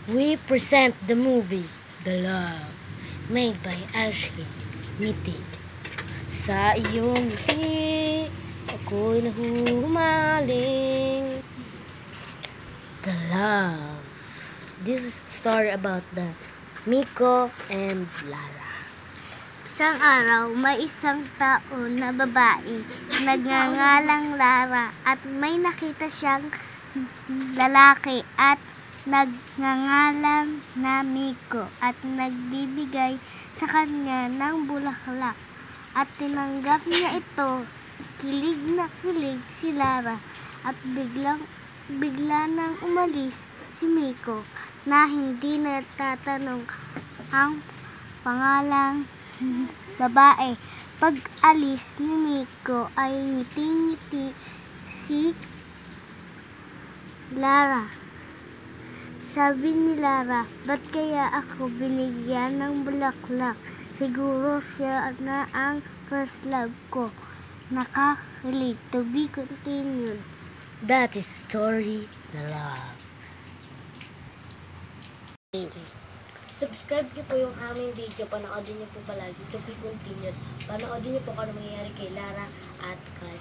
We present the movie, The Love, made by Ashley Mittig. Sa iyong ngiti, ako'y nahuhumaling. The Love. This is the story about the Miko and Lara. Isang araw, may isang tao na babae, nagngangalang Lara, at may nakita siyang lalaki at nagngangalang na Miko at nagbibigay sa kanya ng bulaklak at tinanggap niya ito. Kilig na kilig si Lara at bigla nang umalis si Miko na hindi natatanong ang pangalang babae. Pag-alis ni Miko ay ngiti-ngiti si Lara. Sabi ni Lara, ba't kaya ako binigyan ng bulaklak? Siguro siya na ang first love ko. Nakakilig. To be continued. That is story, The Love. Subscribe niyo po yung aming video. Panoodin niyo po palagi. To be continued. Panoodin niyo po kung ano mangyayari kay Lara at kay